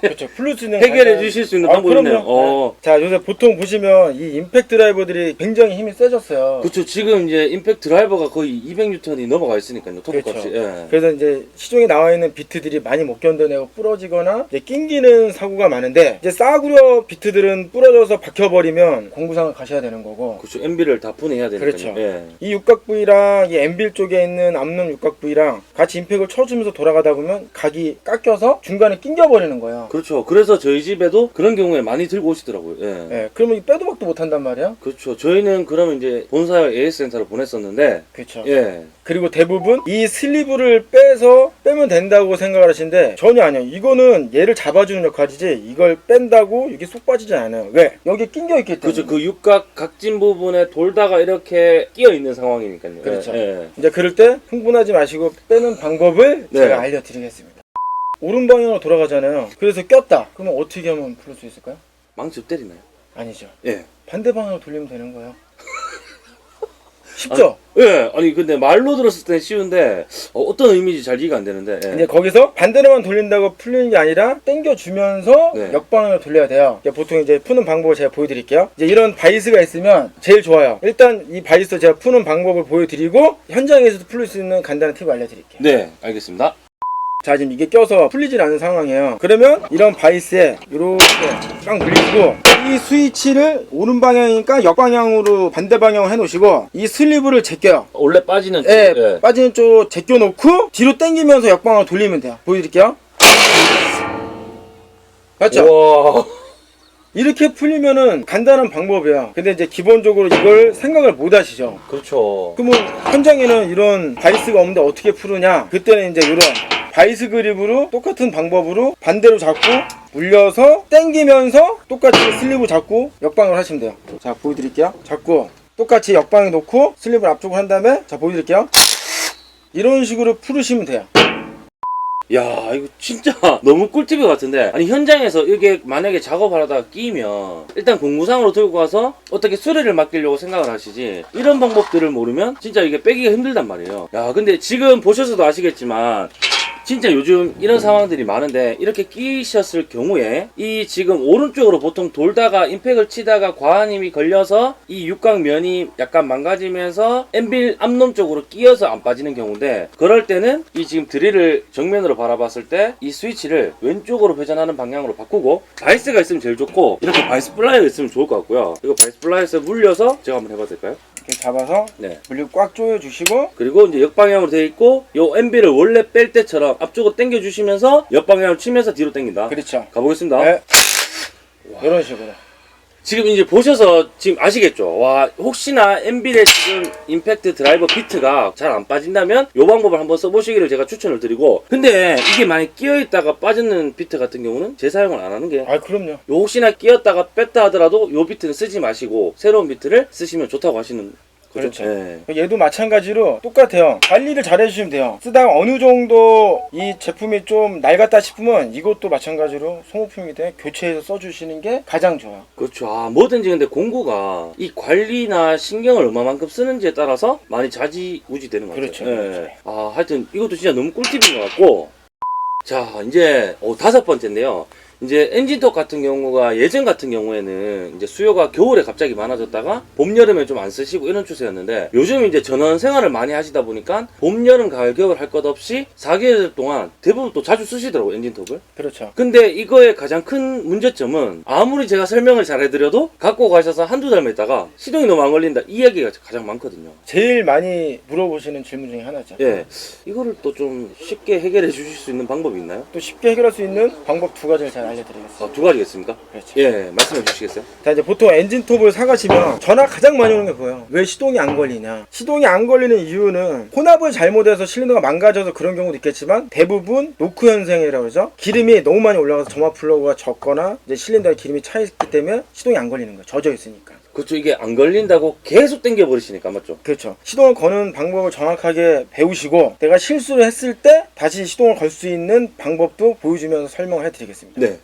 그렇죠. 플루스는 해결해 주실 수 있는 방법이 있네요. 그럼요. 자, 요새 보통 보시면 이 임팩트 드라이버들이 굉장히 힘이 세졌어요. 그렇죠. 지금 이제 임팩트 드라이버가 거의 200N이 넘어가 있으니까요. 토크 그렇죠. 값이. 예. 그래서 이제 시중에 나와 있는 비트들이 많이 못 견뎌내고 부러지거나 이제 낑기는 사고가 많은데, 이제 싸구려 비트들은 부러져서 박혀버리면 공구상을 가셔야 되는 거고. 그렇죠. 엠비를 다 분해해야 되니까요. 그렇죠. 예. 이 육각 부위랑 이 엠빌 쪽에 있는 앞눈 육각 부위랑 같이 임팩을 쳐주면서 돌아가다 보면 각이 깎여서 중간에 낑겨버리는 거예요. 그렇죠. 그래서 저희 집에도 그런 경우에 많이 들고 오시더라고요. 예. 예, 그러면 이 빼도 박도 못 한단 말이야. 그렇죠. 저희는 그러면 이제 본사에 AS 센터로 보냈었는데, 그렇죠. 예. 그리고 대부분 이 슬리브를 빼서 빼면 된다고 생각을 하시는데 전혀 아니에요. 이거는 얘를 잡아주는 역할이지 이걸 뺀다고 이게 쏙 빠지지 않아요. 왜? 여기 낑겨 있기 때문에. 그렇죠. 그 육각 각진 부분에 돌다가 이렇게 끼어 있는 상황이니까요. 그렇죠. 예. 예. 이제 그럴 때 흥분하지 마시고 빼는 방법을 네. 제가 알려드리겠습니다. 오른 방향으로 돌아가잖아요. 그래서 꼈다. 그러면 어떻게 하면 풀 수 있을까요? 망치 때리나요? 아니죠. 예. 반대 방향으로 돌리면 되는 거예요. 쉽죠? 예. 아니 근데 말로 들었을 땐 쉬운데 어떤 의미인지 잘 이해가 안 되는데. 예. 이제 거기서 반대로만 돌린다고 풀리는 게 아니라 당겨주면서 네. 역방향으로 돌려야 돼요. 보통 이제 푸는 방법을 제가 보여드릴게요. 이제 이런 바이스가 있으면 제일 좋아요. 일단 이 바이스 제가 푸는 방법을 보여드리고 현장에서도 풀릴 수 있는 간단한 팁을 알려드릴게요. 네, 알겠습니다. 자, 지금 이게 껴서 풀리질 않는 상황이에요. 그러면 이런 바이스에 이렇게 깡 물리시고 이 여기 스위치를 오른 방향이니까 역방향으로 반대 방향으로 해놓으시고 이 슬리브를 제껴요. 원래 빠지는 예, 쪽. 예. 빠지는 쪽 제껴놓고 뒤로 당기면서 역방향으로 돌리면 돼요. 보여드릴게요. 맞죠? 와. 이렇게 풀리면은 간단한 방법이에요. 근데 이제 기본적으로 이걸 생각을 못 하시죠. 그렇죠. 그러면 현장에는 이런 바이스가 없는데 어떻게 푸느냐? 그때는 이제 이런 바이스 그립으로 똑같은 방법으로 반대로 잡고 물려서 당기면서 똑같이 슬리브 잡고 역방을 하시면 돼요. 자, 보여드릴게요. 잡고 똑같이 역방에 놓고 슬리브를 앞쪽으로 한 다음에 자, 보여드릴게요. 이런 식으로 풀으시면 돼요. 야, 이거 진짜 너무 꿀팁인 것 같은데. 아니, 현장에서 이게 만약에 작업을 하다가 끼면 일단 공구상으로 들고 가서 어떻게 수리를 맡기려고 생각을 하시지, 이런 방법들을 모르면 진짜 이게 빼기가 힘들단 말이에요. 야, 근데 지금 보셔서도 아시겠지만 진짜 요즘 이런 상황들이 많은데, 이렇게 끼셨을 경우에 이 지금 오른쪽으로 보통 돌다가 임팩을 치다가 과한 힘이 걸려서 이 육각면이 약간 망가지면서 엠빌 앞놈 쪽으로 끼어서 안 빠지는 경우인데, 그럴 때는 이 지금 드릴을 정면으로 바라봤을 때 이 스위치를 왼쪽으로 회전하는 방향으로 바꾸고, 바이스가 있으면 제일 좋고 이렇게 바이스 플라이어가 있으면 좋을 것 같고요. 이거 바이스 플라이어에서 물려서 제가 한번 해봐도 될까요? 이렇게 잡아서 네. 물리고 꽉 조여주시고 그리고 이제 역방향으로 되어 있고, 요 엠비를 원래 뺄 때처럼 앞쪽으로 당겨 주시면서 역방향으로 치면서 뒤로 당긴다. 그렇죠. 가보겠습니다. 네. 이런 식으로. 지금 이제 보셔서 지금 아시겠죠? 와, 혹시나 엠빌의 지금 임팩트 드라이버 비트가 잘 안 빠진다면 요 방법을 한번 써보시기를 제가 추천을 드리고, 근데 이게 만약 끼어있다가 빠지는 비트 같은 경우는 재사용을 안 하는 게, 아, 그럼요. 요 혹시나 끼었다가 뺐다 하더라도 요 비트는 쓰지 마시고 새로운 비트를 쓰시면 좋다고 하시는 거죠? 그렇죠. 네. 얘도 마찬가지로 똑같아요. 관리를 잘 해주시면 돼요. 쓰다가 어느 정도 이 제품이 좀 낡았다 싶으면 이것도 마찬가지로 소모품이기 때문에 교체해서 써주시는 게 가장 좋아요. 그렇죠. 아, 뭐든지 근데 공구가 이 관리나 신경을 얼마만큼 쓰는지에 따라서 많이 좌지우지 되는 것 그렇죠. 같아요. 그렇죠. 아, 하여튼 이것도 진짜 너무 꿀팁인 것 같고. 자, 이제 5번째인데요. 이제 엔진톱 같은 경우가 예전 같은 경우에는 이제 수요가 겨울에 갑자기 많아졌다가 봄, 여름에 좀 안 쓰시고 이런 추세였는데, 요즘 이제 전원 생활을 많이 하시다 보니까 봄, 여름, 가을, 겨울 할 것 없이 4개월 동안 대부분 또 자주 쓰시더라고요, 엔진톱을. 그렇죠. 근데 이거의 가장 큰 문제점은 아무리 제가 설명을 잘 해드려도 갖고 가셔서 한두 달만 있다가 시동이 너무 안 걸린다, 이 이야기가 가장 많거든요. 제일 많이 물어보시는 질문 중에 하나죠. 예, 이거를 또 좀 쉽게 해결해 주실 수 있는 방법이 있나요? 또 쉽게 해결할 수 있는 방법 두 가지를 잘 알려드리겠습니다. 2가지겠습니까? 그렇죠. 예, 말씀해 주시겠어요? 자, 이제 보통 엔진톱을 사가시면 전화 가장 많이 오는 게 뭐예요? 왜 시동이 안 걸리냐? 시동이 안 걸리는 이유는 혼합을 잘못해서 실린더가 망가져서 그런 경우도 있겠지만, 대부분 노크 현상이라고 그러죠. 기름이 너무 많이 올라가서 점화 플러그가 적거나 이제 실린더에 기름이 차 있기 때문에 시동이 안 걸리는 거예요. 젖어 있으니까. 그렇죠. 이게 안 걸린다고 계속 당겨 버리시니까, 맞죠? 그렇죠. 시동을 거는 방법을 정확하게 배우시고, 내가 실수를 했을 때 다시 시동을 걸 수 있는 방법도 보여주면서 설명을 해드리겠습니다. 네.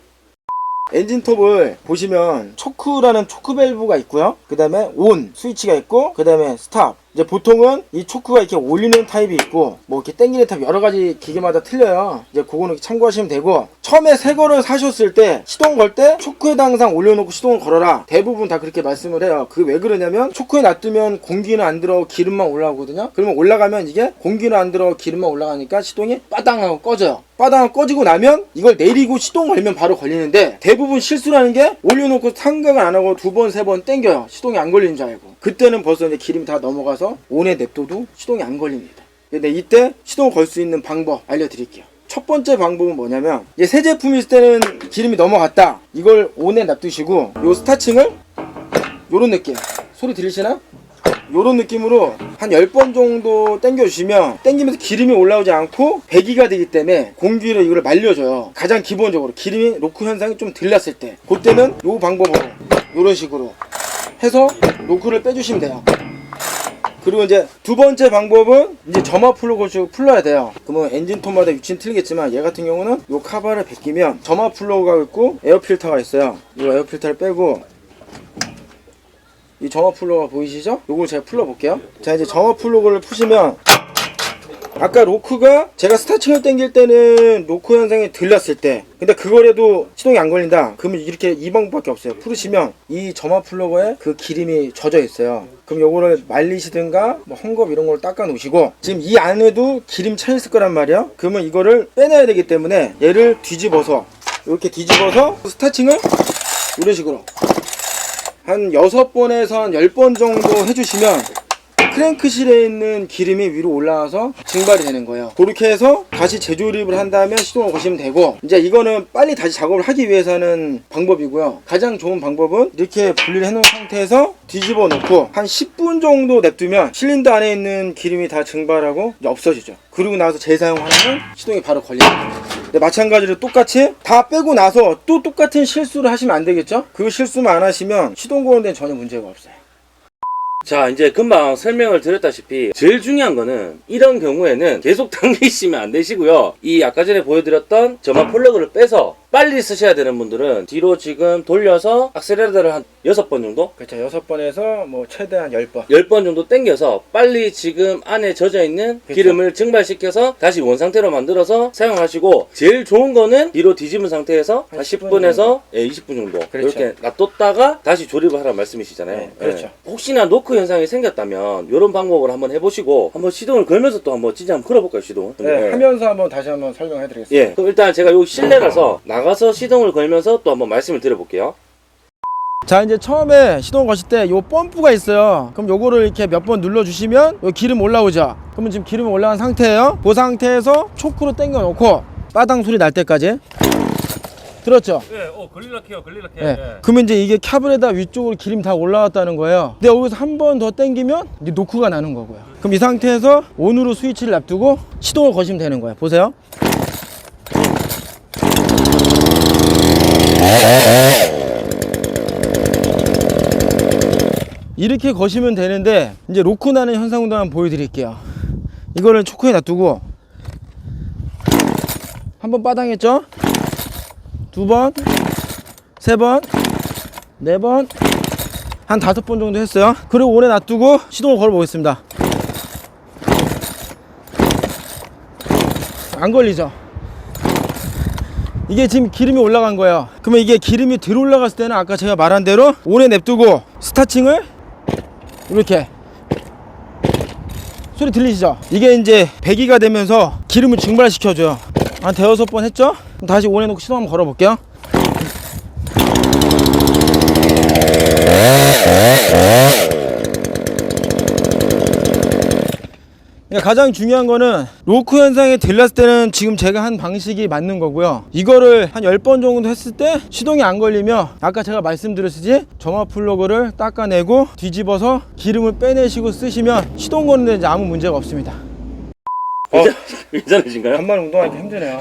엔진톱을 보시면 초크라는 초크 밸브가 있고요. 그 다음에 온 스위치가 있고, 그 다음에 스탑. 이제 보통은 이 초크가 이렇게 올리는 타입이 있고, 뭐 이렇게 당기는 타입, 여러 가지 기계마다 틀려요. 이제 그거는 참고하시면 되고, 처음에 새 거를 사셨을 때 시동 걸 때 초크에다 항상 올려놓고 시동을 걸어라. 대부분 다 그렇게 말씀을 해요. 그게 왜 그러냐면, 초크에 놔두면 공기는 안 들어 기름만 올라오거든요. 그러면 올라가면 이게 공기는 안 들어 기름만 올라가니까 시동이 빠당하고 꺼져요. 빠당하고 꺼지고 나면 이걸 내리고 시동 걸면 바로 걸리는데, 대부분 실수라는 게 올려놓고 생각을 안 하고 2번, 3번 당겨요. 시동이 안 걸리는 줄 알고. 그때는 벌써 이제 기름이 다 넘어가서 온에 냅둬도 시동이 안 걸립니다. 근데 이때 시동을 걸 수 있는 방법 알려드릴게요. 첫 번째 방법은 뭐냐면, 이제 새 제품이 있을 때는 기름이 넘어갔다. 이걸 온에 놔두시고, 요 스타칭을 요런 느낌, 소리 들리시나? 요런 느낌으로 한 10번 정도 당겨주시면, 당기면서 기름이 올라오지 않고 배기가 되기 때문에 공기로 이걸 말려줘요. 가장 기본적으로 기름이 노크 현상이 좀 들렸을 때, 그때는 요 방법으로 요런 식으로 해서 노크를 빼주시면 돼요. 그리고 이제 두 번째 방법은 이제 점화 플러그를 풀러야 돼요. 그러면 엔진톱마다 위치는 틀리겠지만, 얘 같은 경우는 요 카바를 벗기면 점화 플러그가 있고 에어 필터가 있어요. 이 에어 필터를 빼고, 이 점화 플러그가 보이시죠? 요걸 제가 풀러 볼게요. 자, 이제 점화 플러그를 푸시면, 아까 로크가 제가 스타칭을 당길 때는 로크 현상이 들렸을 때, 근데 그거라도 시동이 안 걸린다. 그러면 이렇게 이 방법밖에 없어요. 풀으시면 이 점화 플러그에 그 기름이 젖어 있어요. 그럼 요거를 말리시든가 뭐 헝겊 이런 걸 닦아 놓으시고, 지금 이 안에도 기름 차 있을 거란 말이야. 그러면 이거를 빼내야 되기 때문에 얘를 뒤집어서, 이렇게 뒤집어서 스타칭을 이런 식으로 한 6번에서 한 10번 정도 해주시면 크랭크실에 있는 기름이 위로 올라와서 증발이 되는 거예요. 그렇게 해서 다시 재조립을 한 다음에 시동을 거시면 되고, 이제 이거는 빨리 다시 작업을 하기 위해서는 방법이고요. 가장 좋은 방법은 이렇게 분리를 해놓은 상태에서 뒤집어 놓고 한 10분 정도 냅두면 실린더 안에 있는 기름이 다 증발하고 이제 없어지죠. 그리고 나서 재사용하면 시동이 바로 걸립니다. 근데 마찬가지로 똑같이 다 빼고 나서 또 똑같은 실수를 하시면 안 되겠죠? 그 실수만 안 하시면 시동 거는 데는 전혀 문제가 없어요. 자, 이제 금방 설명을 드렸다시피 제일 중요한 거는 이런 경우에는 계속 당기시면 안 되시고요. 이 아까 전에 보여드렸던 점화 플러그를 빼서 빨리 쓰셔야 되는 분들은 뒤로 지금 돌려서 악셀레러를 한 6번 정도? 그렇죠. 6번에서 뭐 최대한 10번. 10번 정도 당겨서 빨리 지금 안에 젖어있는 그쵸. 기름을 증발시켜서 다시 원상태로 만들어서 사용하시고, 제일 좋은 거는 뒤로 뒤집은 상태에서 한 한 10분에서 20분 정도 그렇죠. 이렇게 놔뒀다가 다시 조립을 하라는 말씀이시잖아요. 네, 그렇죠. 혹시나 노크 현상이 생겼다면 이런 방법을 한번 해보시고 한번 시동을 걸면서 또 한번 진짜 한번 걸어볼까요, 시동? 네, 하면서 한번 다시 한번 설명해 드리겠습니다. 예. 그럼 일단 제가 여기 실내 가서 나가서 시동을 걸면서 또 한번 말씀을 드려볼게요. 자, 이제 처음에 시동 거실 때 요 펌프가 있어요. 그럼 요거를 이렇게 몇 번 눌러 주시면 요 기름 올라오죠. 그러면 지금 기름이 올라간 상태예요. 그 상태에서 초크로 당겨 놓고 빠당 소리 날 때까지 들었죠? 예, 걸리락해요, 걸리락해. 네. 그러면 이제 이게 캡에다 위쪽으로 기름 다 올라왔다는 거예요. 근데 여기서 한 번 더 당기면 이제 노크가 나는 거고요. 그럼 이 상태에서 온으로 스위치를 놔두고 시동을 거시면 되는 거예요. 보세요. 이렇게 거시면 되는데, 이제 로크 나는 현상도 한번 보여드릴게요. 이거를 초크에 놔두고 한 번 빠당했죠? 2번, 3번, 4번, 한 5번 정도 했어요. 그리고 오래 놔두고 시동을 걸어 보겠습니다. 안 걸리죠? 이게 지금 기름이 올라간 거예요. 그러면 이게 기름이 덜 올라갔을 때는 아까 제가 말한 대로 오래 냅두고 스타칭을 이렇게, 소리 들리시죠? 이게 이제 배기가 되면서 기름을 증발시켜줘요. 한 5번 했죠? 그럼 다시 오래 놓고 시동 한번 걸어 볼게요. 그러니까 가장 중요한 거는 로크 현상이 들렸을 때는 지금 제가 한 방식이 맞는 거고요. 이거를 한 10번 정도 했을 때 시동이 안 걸리면 아까 제가 말씀드렸듯이 점화 플러그를 닦아내고 뒤집어서 기름을 빼내시고 쓰시면 시동 거는 데 이제 아무 문제가 없습니다. 괜찮으신가요? 간만에 운동하니까 힘드네요.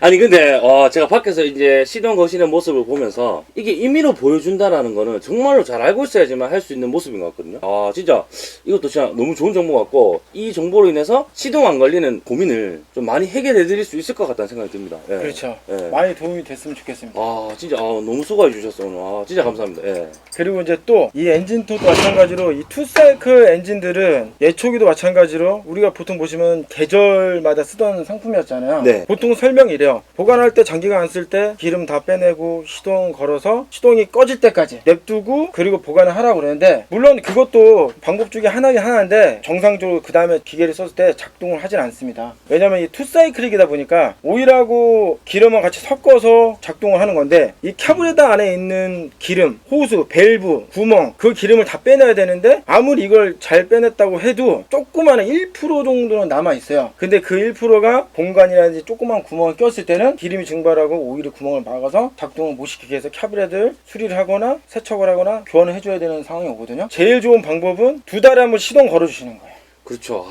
아니 근데 제가 밖에서 이제 시동 거시는 모습을 보면서 이게 임의로 보여준다라는 거는 정말로 잘 알고 있어야지만 할 수 있는 모습인 것 같거든요. 진짜 이것도 진짜 너무 좋은 정보 같고, 이 정보로 인해서 시동 안 걸리는 고민을 좀 많이 해결해 드릴 수 있을 것 같다는 생각이 듭니다. 예. 그렇죠. 예. 많이 도움이 됐으면 좋겠습니다. 진짜 너무 수고해 주셨어 오늘. 진짜 감사합니다. 예. 그리고 이제 또 이 엔진톱도 마찬가지로 이 투사이클 엔진들은 예초기도 마찬가지로 우리가 보통 보시면 계절마다 쓰던 상품이었잖아요. 네. 보통 설명이 이래요. 보관할 때 장기간 안 쓸 때 기름 다 빼내고 시동 걸어서 시동이 꺼질 때까지 냅두고 그리고 보관을 하라고 그러는데, 물론 그것도 방법 중에 하나긴 하나인데 정상적으로 그 다음에 기계를 썼을 때 작동을 하진 않습니다. 왜냐면 이 투사이클이다 보니까 오일하고 기름을 같이 섞어서 작동을 하는 건데, 이 캐브레터 안에 있는 기름, 호수, 밸브, 구멍, 그 기름을 다 빼내야 되는데 아무리 이걸 잘 빼냈다고 해도 조그마한 1% 정도는 남아 있어요. 근데 그 1%가 공간이라든지 조그만 구멍을 꼈을 때는 기름이 증발하고 오일이 구멍을 막아서 작동을 못 시키게 해서 캐브레터를 수리를 하거나 세척을 하거나 교환을 해줘야 되는 상황이 오거든요. 제일 좋은 방법은 2달에 한 번 시동 걸어주시는 거예요. 그렇죠.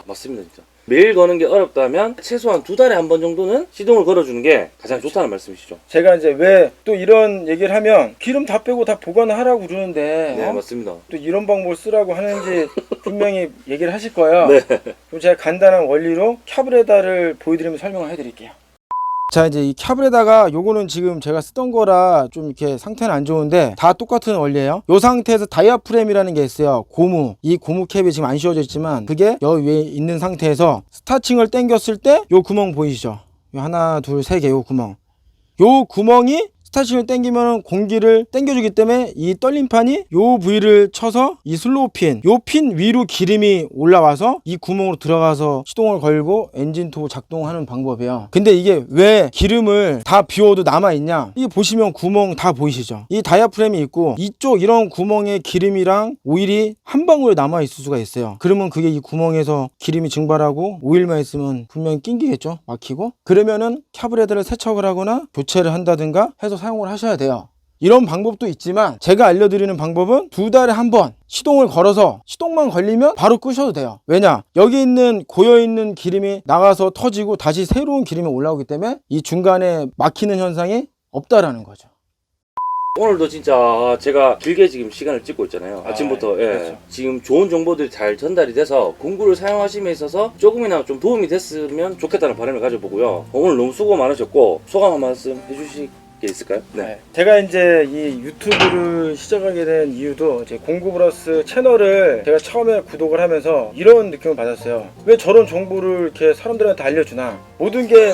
맞습니다 진짜. 매일 거는 게 어렵다면 최소한 2달에 한 번 정도는 시동을 걸어주는 게 가장 좋다는 말씀이시죠. 제가 이제 왜 또 이런 얘기를 하면 기름 다 빼고 다 보관을 하라고 그러는데 네, 맞습니다. 또 이런 방법을 쓰라고 하는지 분명히 얘기를 하실 거예요. 네. 그럼 제가 간단한 원리로 캐브레터를 보여드리면서 설명을 해드릴게요. 자, 이제 이 캡에다가 요거는 지금 제가 쓰던 거라 좀 이렇게 상태는 안 좋은데 다 똑같은 원리예요. 요 상태에서 다이아프램이라는 게 있어요. 고무. 이 고무 캡이 지금 안 씌워져 있지만 그게 여기 위에 있는 상태에서 스타칭을 당겼을 때 요 구멍 보이시죠? 요 하나, 둘, 세 개 요 구멍. 요 구멍이 스타팅을 당기면 공기를 당겨주기 때문에 이 떨림판이 요 부위를 쳐서 이 슬로우 핀, 요 핀 위로 기름이 올라와서 이 구멍으로 들어가서 시동을 걸고 엔진 투보 작동하는 방법이에요. 근데 이게 왜 기름을 다 비워도 남아있냐? 이게 보시면 구멍 다 보이시죠? 이 다이아프램이 있고 이쪽 이런 구멍에 기름이랑 오일이 한 방울에 남아있을 수가 있어요. 그러면 그게 이 구멍에서 기름이 증발하고 오일만 있으면 분명히 낑기겠죠? 막히고. 그러면은 캬브레더를 세척을 하거나 교체를 한다든가 해서 사용을 하셔야 돼요. 이런 방법도 있지만 제가 알려드리는 방법은 2달에 한 번 시동을 걸어서 시동만 걸리면 바로 끄셔도 돼요. 왜냐? 여기 있는 고여있는 기름이 나가서 터지고 다시 새로운 기름이 올라오기 때문에 이 중간에 막히는 현상이 없다라는 거죠. 오늘도 진짜 제가 길게 지금 시간을 찍고 있잖아요. 아침부터. 예. 그렇죠. 지금 좋은 정보들이 잘 전달이 돼서 공구를 사용하심에 있어서 조금이나마 좀 도움이 됐으면 좋겠다는 바람을 가져보고요. 오늘 너무 수고 많으셨고 소감 한 말씀 해주실 게 있을까요? 네. 제가 이제 이 유튜브를 시작하게 된 이유도 이제 공구 플러스 채널을 제가 처음에 구독을 하면서 이런 느낌을 받았어요. 왜 저런 정보를 이렇게 사람들한테 알려주나? 모든 게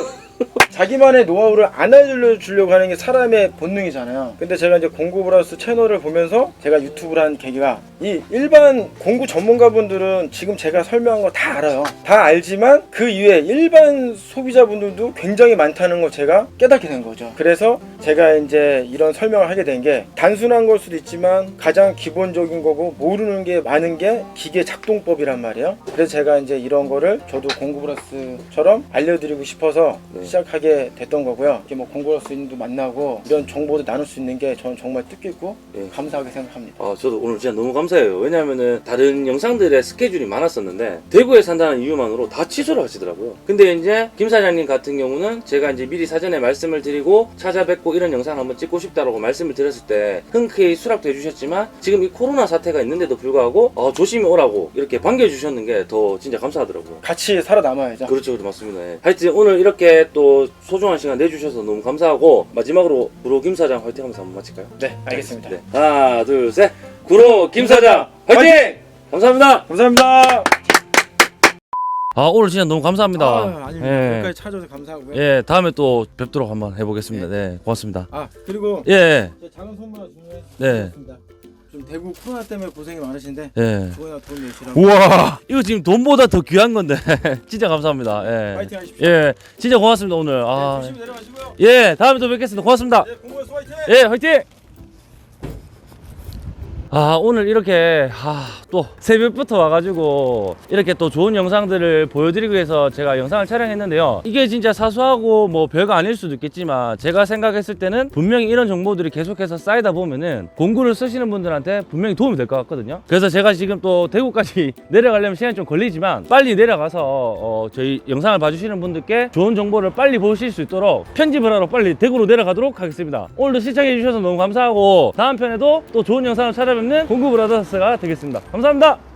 자기만의 노하우를 안 알려주려고 하는 게 사람의 본능이잖아요. 근데 제가 이제 공구 플러스 채널을 보면서 제가 유튜브를 한 계기가 이 일반 공구 전문가분들은 지금 제가 설명한 거 다 알아요. 다 알지만 그 이외에 일반 소비자분들도 굉장히 많다는 거 제가 깨닫게 된 거죠. 그래서 제가 이제 이런 설명을 하게 된 게 단순한 걸 수도 있지만 가장 기본적인 거고 모르는 게 많은 게 기계 작동법이란 말이에요. 그래서 제가 이제 이런 거를 저도 공구 플러스처럼 알려드리고 싶어서 시작하게 됐던 거고요. 이렇게 뭐 공구 플러스님도 만나고 이런 정보도 나눌 수 있는 게 저는 정말 뜻깊고 감사하게 생각합니다. 저도 오늘 진짜 너무 감사해요. 왜냐면은 다른 영상들의 스케줄이 많았었는데 대구에 산다는 이유만으로 다 취소를 하시더라고요. 근데 이제 김 사장님 같은 경우는 제가 이제 미리 사전에 말씀을 드리고 찾아뵙고 이런 영상 한번 찍고 싶다라고 말씀을 드렸을 때 흔쾌히 수락도 해주셨지만 지금 이 코로나 사태가 있는데도 불구하고 조심히 오라고 이렇게 반겨주셨는 게 더 진짜 감사하더라고요. 같이 살아남아야죠. 그렇죠, 맞습니다. 예. 하여튼 오늘 이렇게 또 소중한 시간 내주셔서 너무 감사하고 마지막으로 구로 김 사장 화이팅 하면서 한번 마칠까요? 네, 알겠습니다. 네. 하나, 둘, 셋. 구로 김 사장 화이팅! 감사합니다. 감사합니다. 오늘 진짜 너무 감사합니다. 아닙니다. 여기까지 찾아줘서 감사하고요. 예, 다음에 또 뵙도록 한번 해보겠습니다. 네, 고맙습니다. 그리고 예, 제 작은 선물 중에 네. 있습니다. 좀 대구 코로나 때문에 고생이 많으신데 예. 그거나 돈 내시라고. 우와, 이거 지금 돈보다 더 귀한 건데 진짜 감사합니다. 예. 파이팅 하십시오. 예, 진짜 고맙습니다 오늘. 조심히 내려가시고요. 예, 다음에 또 뵙겠습니다. 고맙습니다. 네, 공부해서 화이팅. 예, 화이팅! 오늘 이렇게 또 새벽부터 와가지고 이렇게 또 좋은 영상들을 보여드리기 위해서 제가 영상을 촬영했는데요. 이게 진짜 사소하고 뭐 별거 아닐 수도 있겠지만 제가 생각했을 때는 분명히 이런 정보들이 계속해서 쌓이다 보면은 공구를 쓰시는 분들한테 분명히 도움이 될 것 같거든요. 그래서 제가 지금 또 대구까지 내려가려면 시간이 좀 걸리지만 빨리 내려가서 저희 영상을 봐주시는 분들께 좋은 정보를 빨리 보실 수 있도록 편집을 하러 빨리 대구로 내려가도록 하겠습니다. 오늘도 시청해 주셔서 너무 감사하고 다음 편에도 또 좋은 영상을 찾아뵙는 공구 브라더스가 되겠습니다. 감사합니다.